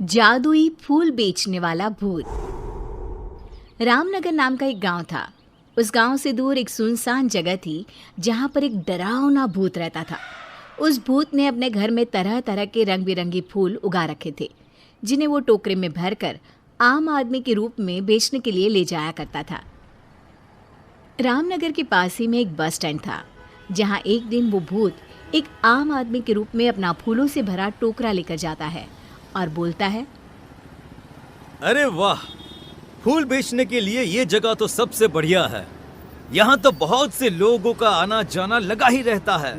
जादुई फूल बेचने वाला भूत। रामनगर नाम का एक गांव था। उस गांव से दूर एक सुनसान जगह थी जहां पर एक डरावना भूत रहता था। उस भूत ने अपने घर में तरह तरह के रंग बिरंगे फूल उगा रखे थे, जिन्हें वो टोकरे में भरकर आम आदमी के रूप में बेचने के लिए ले जाया करता था। रामनगर के पास ही में एक बस स्टैंड था, जहां एक दिन वो भूत एक आम आदमी के रूप में अपना फूलों से भरा टोकरा लेकर जाता है और बोलता है, अरे वाह, फूल बेचने के लिए ये जगह तो सबसे बढ़िया है। यहाँ तो बहुत से लोगों का आना जाना लगा ही रहता है।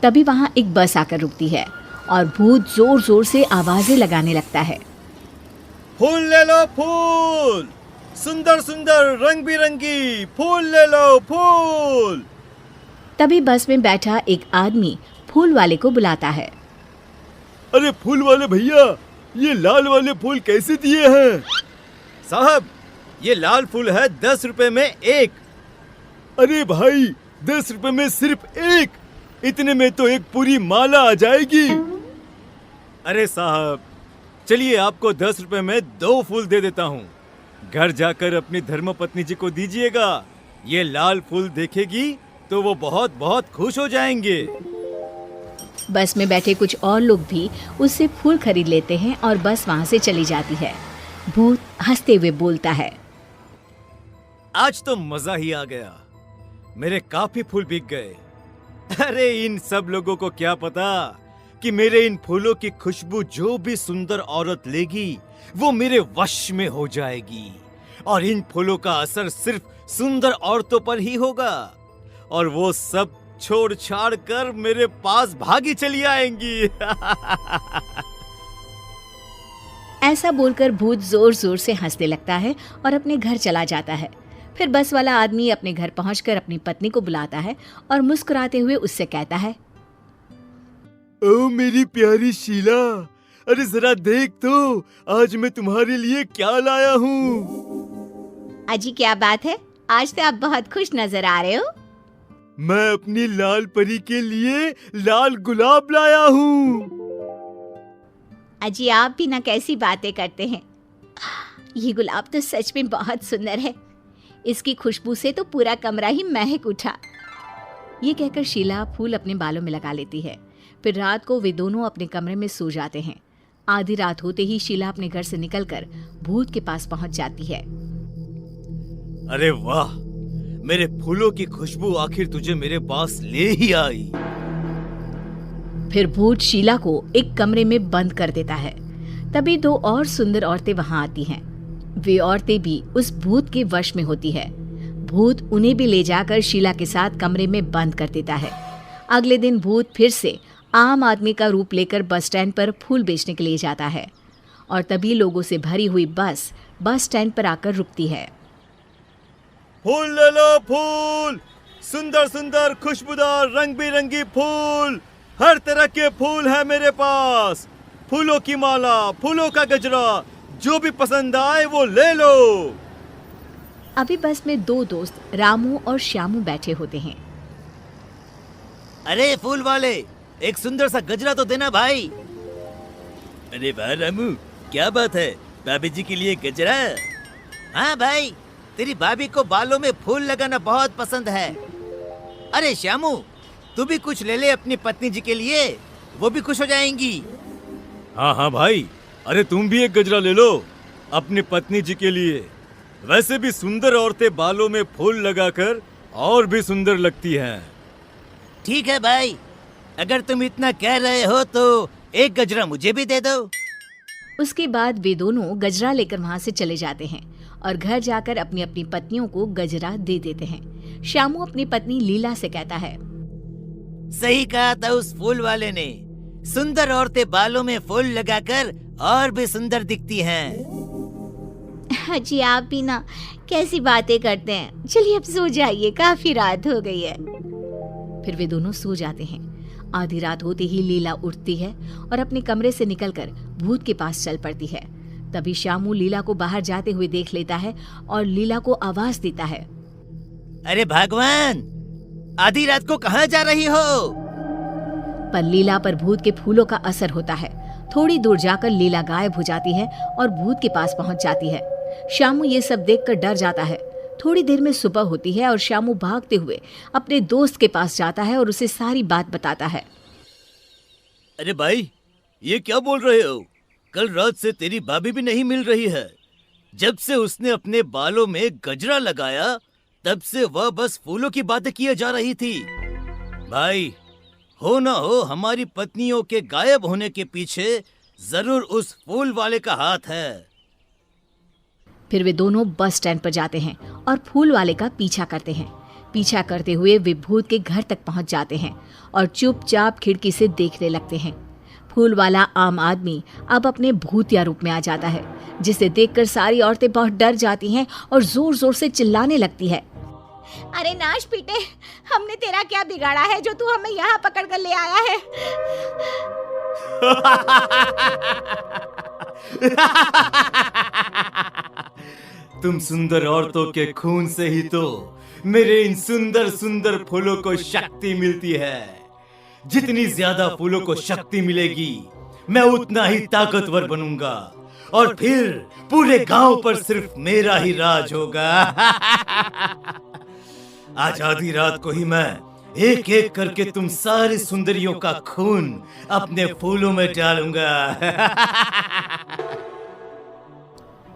तभी वहां एक बस आकर रुकती है और भूत जोर जोर से आवाजें लगाने लगता है। फूल ले लो, फूल, सुंदर सुंदर रंग बिरंगी फूल ले लो, फूल। तभी बस में बैठा एक आदमी फूल वाले को बुलाता है। अरे फूल वाले भैया, ये लाल वाले फूल कैसे दिए हैं? साहब, ये लाल फूल है 10 रुपए में एक। अरे भाई, 10 रुपए में सिर्फ एक? इतने में तो एक पूरी माला आ जाएगी। अरे साहब, चलिए आपको 10 रुपए में 2 फूल दे देता हूँ। घर जाकर अपनी धर्मपत्नी जी को दीजिएगा। ये लाल फूल देखेगी तो वो बहुत बहुत खुश हो जाएंगे। बस में बैठे कुछ और लोग भी उससे फूल खरीद लेते हैं और बस वहां से चली जाती है। भूत हंसते हुए बोलता है, आज तो मजा ही आ गया, मेरे काफी फूल बिक गए। अरे इन सब लोगों को क्या पता कि मेरे इन फूलों की खुशबू जो भी सुंदर औरत लेगी वो मेरे वश में हो जाएगी, और इन फूलों का असर सिर्फ सुंदर औरतों पर ही होगा, और वो सब छोड़ छाड़ कर मेरे पास भागी चली आएंगी। ऐसा बोलकर भूत जोर जोर से हंसने लगता है और अपने घर चला जाता है। फिर बस वाला आदमी अपने घर पहुंचकर अपनी पत्नी को बुलाता है और मुस्कुराते हुए उससे कहता है, ओ मेरी प्यारी शीला, अरे जरा देख तो, आज मैं तुम्हारे लिए क्या लाया हूँ। अजी क्या बात है, आज तो आप बहुत खुश नजर आ रहे हो। मैं अपनी लाल परी के लिए लाल गुलाब लाया हूँ। अजी आप भी ना कैसी बातें करते हैं। ये गुलाब तो सच में बहुत सुंदर है, इसकी खुशबू से तो पूरा कमरा ही महक उठा। ये कहकर शीला फूल अपने बालों में लगा लेती है। फिर रात को वे दोनों अपने कमरे में सो जाते हैं। आधी रात होते ही शीला अपने घर से निकलकर भूत के पास पहुंच जाती है। अरे वाह, मेरे फूलों की खुशबू आखिर तुझे मेरे पास ले ही आई। फिर भूत शीला को एक कमरे में बंद कर देता है। तभी 2 और सुंदर औरतें वहां आती हैं। वे औरतें भी उस भूत के वश में होती है। भूत उन्हें भी ले जाकर शीला के साथ कमरे में बंद कर देता है। अगले दिन भूत फिर से आम आदमी का रूप लेकर बस स्टैंड पर फूल बेचने के लिए जाता है, और तभी लोगों से भरी हुई बस स्टैंड पर आकर रुकती है। फूल ले लो, फूल, सुंदर सुंदर खुशबूदार रंग बिरंगी फूल, हर तरह के फूल है मेरे पास। फूलों की माला, फूलों का गजरा, जो भी पसंद आए वो ले लो। अभी बस में 2 दोस्त रामू और श्यामू बैठे होते हैं। अरे फूल वाले, एक सुंदर सा गजरा तो देना भाई। अरे वाह रामू, क्या बात है, भाभी जी के लिए गजरा? हाँ भाई, तेरी भाभी को बालों में फूल लगाना बहुत पसंद है। अरे श्यामू, तू भी कुछ ले ले अपनी पत्नी जी के लिए, वो भी खुश हो जाएंगी। हाँ हाँ भाई, अरे तुम भी एक गजरा ले लो अपनी पत्नी जी के लिए। वैसे भी सुंदर औरतें बालों में फूल लगाकर और भी सुंदर लगती हैं। ठीक है भाई, अगर तुम इतना कह रहे हो तो एक गजरा मुझे भी दे दो। उसके बाद वे दोनों गजरा लेकर वहां से चले जाते हैं और घर जाकर अपनी अपनी पत्नियों को गजरा दे देते हैं। श्यामू अपनी पत्नी लीला से कहता है, सही कहा था उस फूल वाले ने, सुंदर औरतें बालों में फूल लगाकर और भी सुंदर दिखती हैं। जी आप भी ना कैसी बातें करते हैं। चलिए अब सो जाइए, काफी रात हो गई है। फिर वे दोनों सो जाते हैं। आधी रात होते ही लीला उठती है और अपने कमरे से निकलकर भूत के पास चल पड़ती है। तभी श्यामू लीला को बाहर जाते हुए देख लेता है और लीला को आवाज देता है, अरे भगवान, आधी रात को कहाँ जा रही हो? पर लीला पर भूत के फूलों का असर होता है थोड़ी दूर जाकर लीला गायब हो जाती है और भूत के पास पहुंच जाती है। शामू ये सब देखकर डर जाता है। थोड़ी देर में सुबह होती है और शामू भागते हुए अपने दोस्त के पास जाता है और उसे सारी बात बताता है। अरे भाई, ये क्या बोल रहे हो? कल रात से तेरी भाभी भी नहीं मिल रही है। जब से उसने अपने बालों में गजरा लगाया तब से वह बस फूलों की बातें किए जा रही थी। भाई, हो ना हो हमारी पत्नियों के गायब होने के पीछे जरूर उस फूल वाले का हाथ है। फिर वे दोनों बस स्टैंड पर जाते हैं और फूल वाले का पीछा करते हैं। पीछा करते हुए वे भूत के घर तक पहुंच जाते हैं और चुपचाप खिड़की से देखने लगते हैं। फूल वाला आम आदमी अब अपने भूतिया रूप में आ जाता है, जिसे देखकर सारी औरतें बहुत डर जाती हैं और जोर जोर से चिल्लाने लगती है। अरे नाश पीटे, हमने तेरा क्या बिगाड़ा है जो तू हमें यहाँ पकड़ कर ले आया है? तुम सुंदर औरतों के खून से ही तो मेरे इन सुंदर सुंदर फूलों को शक्ति मिलती है। जितनी ज्यादा फूलों को शक्ति मिलेगी मैं उतना ही ताकतवर बनूंगा और फिर पूरे गांव पर सिर्फ मेरा ही राज होगा। आज आधी रात को ही मैं एक एक करके तुम सारी सुंदरियों का खून अपने फूलों में डालूंगा।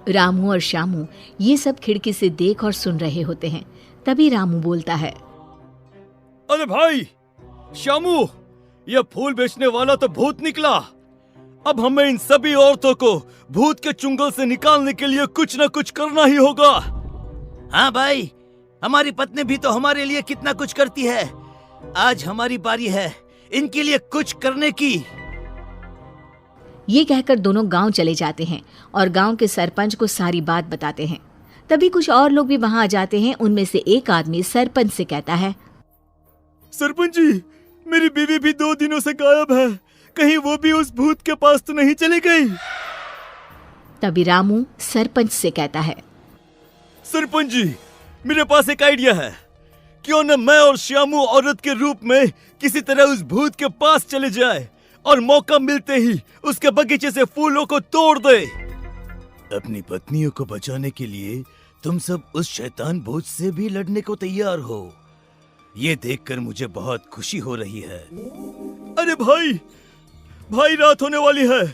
रामू और श्यामू ये सब खिड़की से देख और सुन रहे होते हैं। तभी रामू बोलता है। अरे भाई श्यामू, यह फूल बेचने वाला तो भूत निकला। अब हमें इन सभी औरतों को भूत के चुंगल से निकालने के लिए कुछ न कुछ करना ही होगा। हाँ भाई, हमारी पत्नी भी तो हमारे लिए कितना कुछ करती है। आज हमारी बारी है इनके लिए कुछ करने की। ये कहकर दोनों गांव चले जाते हैं और गांव के सरपंच को सारी बात बताते हैं। तभी कुछ और लोग भी वहां आ जाते हैं। उनमें से एक आदमी सरपंच से कहता है। सरपंच जी, मेरी बीवी भी 2 दिनों से गायब है। कहीं वो भी उस भूत के पास तो नहीं चली गई? तभी रामू सरपंच से कहता है। सरपंच जी, मेरे पास एक आइडिया है। क्यों न मैं और श्यामू औरत के रूप में किसी तरह उस भूत के पास चले जाए और मौका मिलते ही उसके बगीचे से फूलों को तोड़ दे। अपनी पत्नियों को बचाने के लिए तुम सब उस शैतान भूत से भी लड़ने को तैयार हो। ये देखकर मुझे बहुत खुशी हो रही है। अरे भाई रात होने वाली है।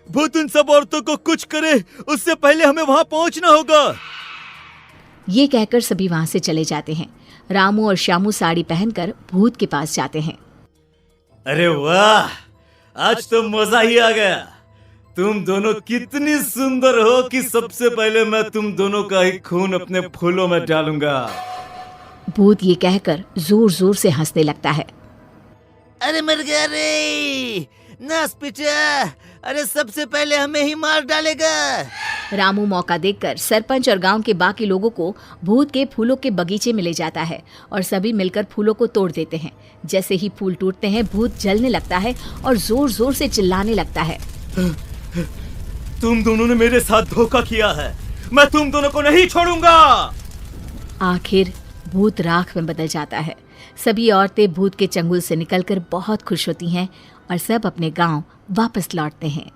भूत उन सब औरतों को कुछ करे उससे पहले हमें वहां पहुंचना होगा। ये कहकर सभी वहां से चले जाते हैं। रामू और श्यामू साड़ी पहनकर भूत के पास जाते हैं। अरे वाह, आज तो मजा ही आ गया। तुम दोनों कितनी सुंदर हो कि सबसे पहले मैं तुम दोनों का ही खून अपने फूलों में डालूंगा। भूत ये कहकर जोर जोर से हंसने लगता है। अरे मर गया रे नास पिटा, अरे सबसे पहले हमें ही मार डालेगा। रामू मौका देखकर सरपंच और गांव के बाकी लोगों को भूत के फूलों के बगीचे में ले जाता है और सभी मिलकर फूलों को तोड़ देते हैं। जैसे ही फूल टूटते हैं भूत जलने लगता है और जोर जोर से चिल्लाने लगता है। तुम दोनों ने मेरे साथ धोखा किया है, मैं तुम दोनों को नहीं छोड़ूंगा। आखिर भूत राख में बदल जाता है। सभी औरतें भूत के चंगुल से निकलकर बहुत खुश होती हैं और सब अपने गांव वापस लौटते हैं।